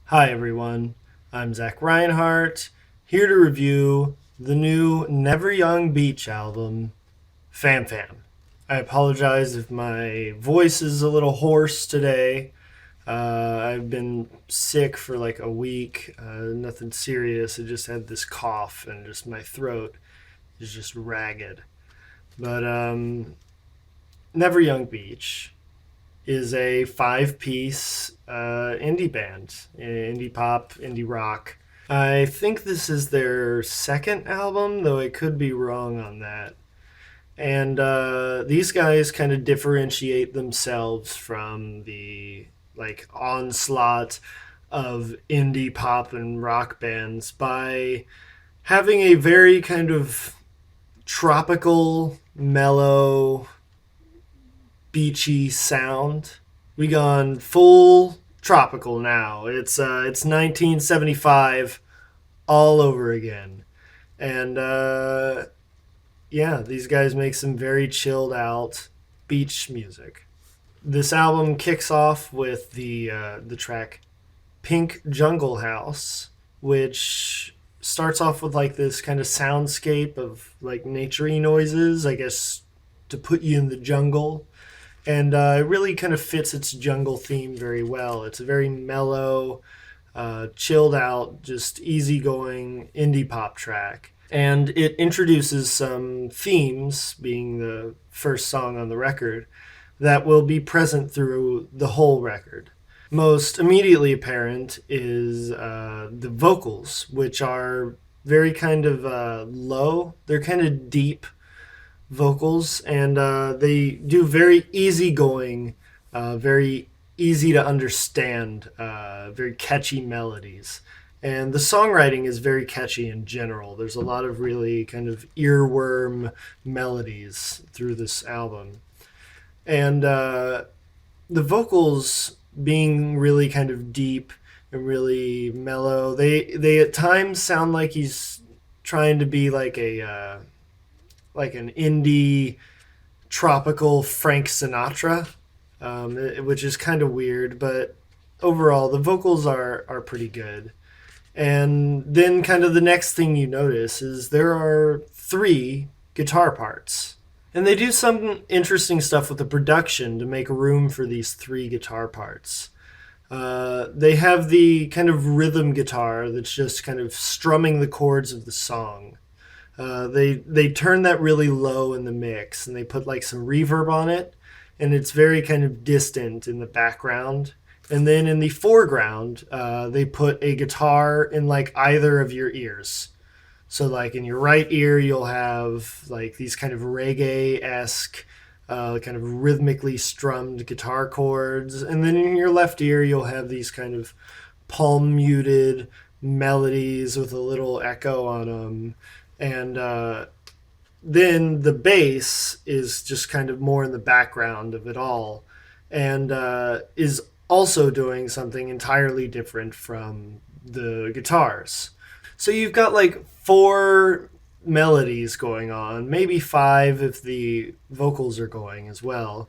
Hi everyone, I'm Zach Reinhardt, here to review the new Never Young Beach album, Fam Fam. I apologize if my voice is a little hoarse today. I've been sick for like a week, nothing serious. I just had this cough and just my throat is just ragged. But Never Young Beach is a five-piece indie band, indie pop, indie rock. I think this is their second album, though I could be wrong on that. And these guys kind of differentiate themselves from the like onslaught of indie pop and rock bands by having a very kind of tropical, mellow, beachy sound. We gone full tropical now. It's 1975 all over again, and yeah, these guys make some very chilled out beach music. This album kicks off with the track "Pink Jungle House," which starts off with like this kind of soundscape of like naturey noises, I guess, to put you in the jungle, and it really kind of fits its jungle theme very well. It's a very mellow, chilled out, just easygoing indie pop track. And it introduces some themes, being the first song on the record, that will be present through the whole record. Most immediately apparent is the vocals, which are very kind of low. They're kind of deep vocals, and they do very easygoing, very easy to understand, very catchy melodies. And the songwriting is very catchy in general. There's a lot of really kind of earworm melodies through this album. And the vocals being really kind of deep and really mellow, they at times sound like he's trying to be like an indie tropical Frank Sinatra, which is kind of weird, but overall the vocals are pretty good. And then, kind of the next thing you notice is there are three guitar parts. And they do some interesting stuff with the production to make room for these three guitar parts. They have the kind of rhythm guitar that's just kind of strumming the chords of the song. They turn that really low in the mix, and they put like some reverb on it, and it's very kind of distant in the background. And then in the foreground, they put a guitar in like either of your ears. So like in your right ear, you'll have like these kind of reggae esque, kind of rhythmically strummed guitar chords, and then in your left ear, you'll have these kind of palm muted melodies with a little echo on them, and then the bass is just kind of more in the background of it all, and is also doing something entirely different from the guitars. So you've got like four melodies going on, maybe five if the vocals are going as well,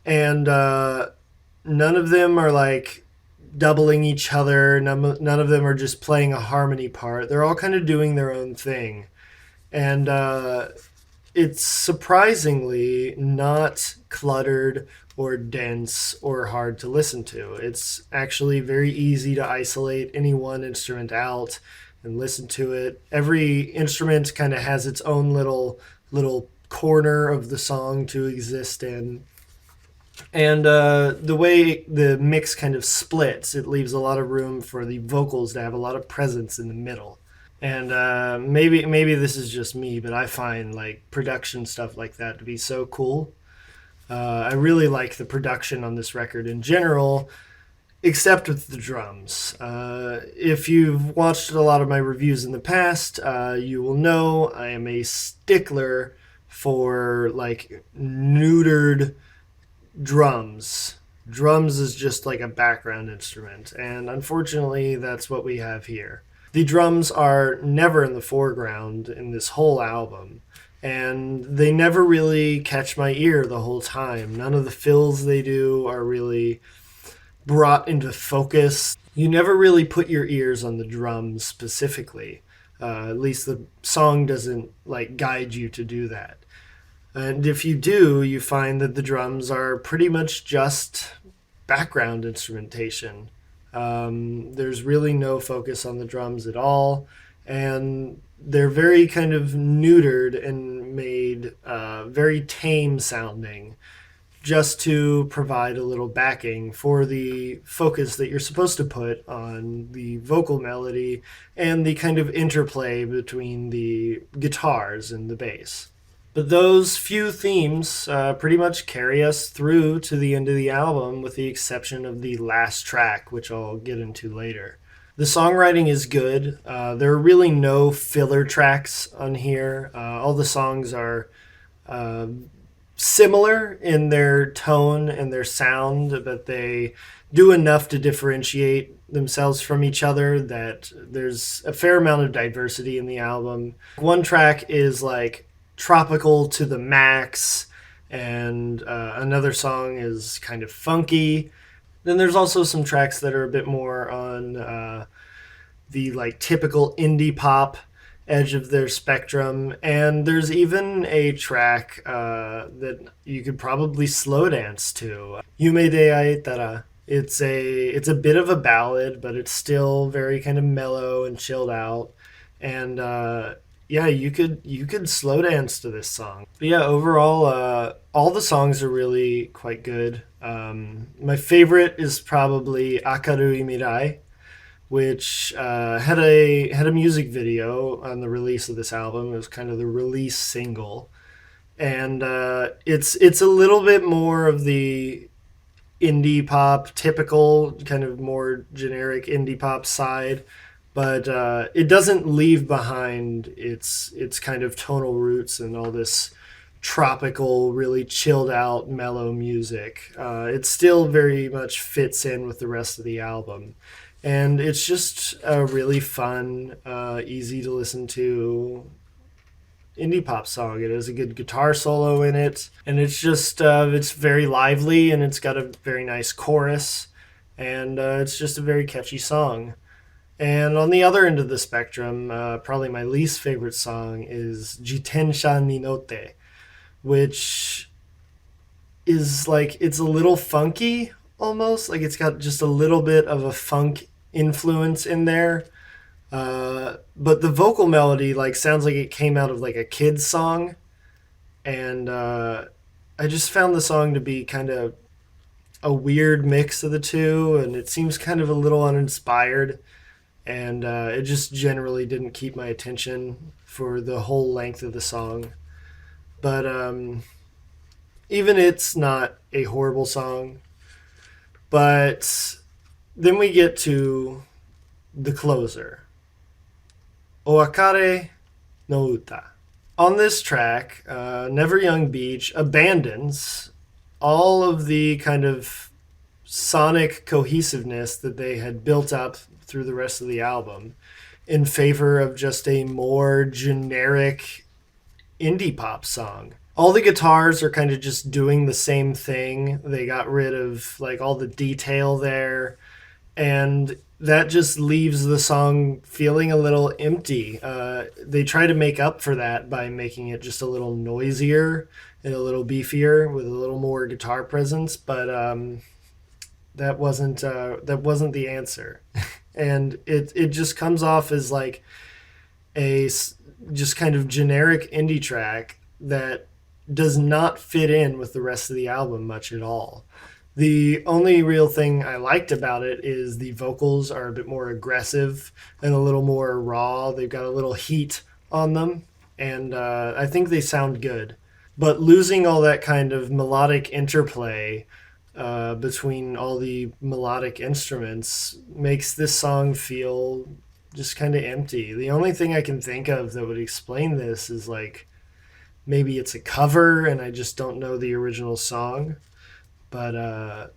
and none of them are like doubling each other. None of them are just playing a harmony part. They're all kind of doing their own thing, and it's surprisingly not cluttered or dense or hard to listen to. It's actually very easy to isolate any one instrument out and listen to it. Every instrument kind of has its own little corner of the song to exist in. And the way the mix kind of splits, it leaves a lot of room for the vocals to have a lot of presence in the middle. And maybe this is just me, but I find like production stuff like that to be so cool. I really like the production on this record in general, except with the drums. If you've watched a lot of my reviews in the past, you will know I am a stickler for like neutered drums. Drums is just like a background instrument, and unfortunately, that's what we have here. The drums are never in the foreground in this whole album, and they never really catch my ear the whole time. None of the fills they do are really brought into focus. You never really put your ears on the drums specifically. At least the song doesn't like guide you to do that. And if you do, you find that the drums are pretty much just background instrumentation. There's really no focus on the drums at all, and they're very kind of neutered and made very tame sounding just to provide a little backing for the focus that you're supposed to put on the vocal melody and the kind of interplay between the guitars and the bass. But those few themes pretty much carry us through to the end of the album, with the exception of the last track, which I'll get into later. The songwriting is good. There are really no filler tracks on here. All the songs are uh, similar in their tone and their sound, but they do enough to differentiate themselves from each other that there's a fair amount of diversity in the album. One track is like tropical to the max, and another song is kind of funky. Then there's also some tracks that are a bit more on the like typical indie pop edge of their spectrum, and there's even a track that you could probably slow dance to. Yume de Aetara. It's a bit of a ballad, but it's still very kind of mellow and chilled out. And yeah, you could slow dance to this song. But yeah, overall, all the songs are really quite good. My favorite is probably Akarui Mirai, which had a music video on the release of this album. It was kind of the release single, and it's a little bit more of the indie pop, typical kind of more generic indie pop side, but it doesn't leave behind its kind of tonal roots and all this tropical, really chilled out, mellow music. It still very much fits in with the rest of the album. And it's just a really fun, easy to listen to indie pop song. It has a good guitar solo in it, and it's very lively, and it's got a very nice chorus, and it's just a very catchy song. And on the other end of the spectrum, probably my least favorite song is Jitensha ni Note, which is like it's a little funky almost. Like it's got just a little bit of a funk influence in there. But the vocal melody like sounds like it came out of like a kid's song, and I just found the song to be kind of a weird mix of the two, and it seems kind of a little uninspired, and it just generally didn't keep my attention for the whole length of the song. But even it's not a horrible song. But then we get to the closer, Oakare no Uta. On this track, Never Young Beach abandons all of the kind of sonic cohesiveness that they had built up through the rest of the album in favor of just a more generic indie pop song. All the guitars are kind of just doing the same thing. They got rid of like all the detail there, and that just leaves the song feeling a little empty. They try to make up for that by making it just a little noisier and a little beefier with a little more guitar presence, but that wasn't the answer, and it just comes off as like just kind of generic indie track that does not fit in with the rest of the album much at all. The only real thing I liked about it is the vocals are a bit more aggressive and a little more raw. They've got a little heat on them, and I think they sound good. But losing all that kind of melodic interplay between all the melodic instruments makes this song feel just kind of empty. The only thing I can think of that would explain this is like maybe it's a cover and I just don't know the original song. But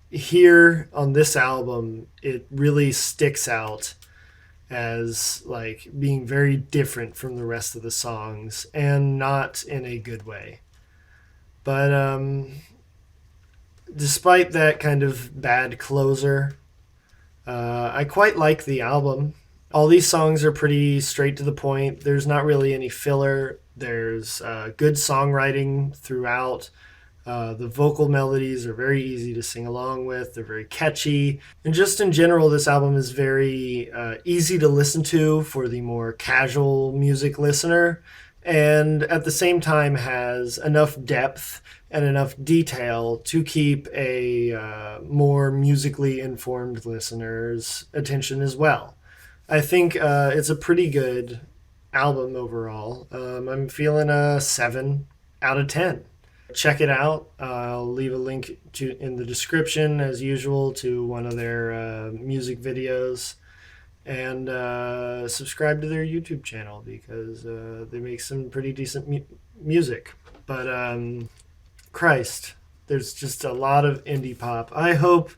here on this album, it really sticks out as like being very different from the rest of the songs, and not in a good way. But despite that kind of bad closer, I quite like the album. All these songs are pretty straight to the point. There's not really any filler. There's good songwriting throughout. The vocal melodies are very easy to sing along with. They're very catchy. And just in general, this album is very easy to listen to for the more casual music listener. And at the same time, has enough depth and enough detail to keep a more musically informed listener's attention as well. I think it's a pretty good album overall. I'm feeling a 7 out of 10. Check it out. I'll leave a link in the description, as usual, to one of their music videos. And subscribe to their YouTube channel because they make some pretty decent music. But Christ, there's just a lot of indie pop. I hope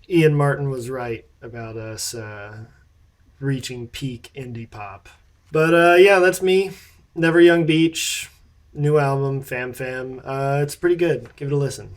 Ian Martin was right about us reaching peak indie pop. But yeah, that's me. Never Young Beach, new album, Fam Fam. It's pretty good. Give it a listen.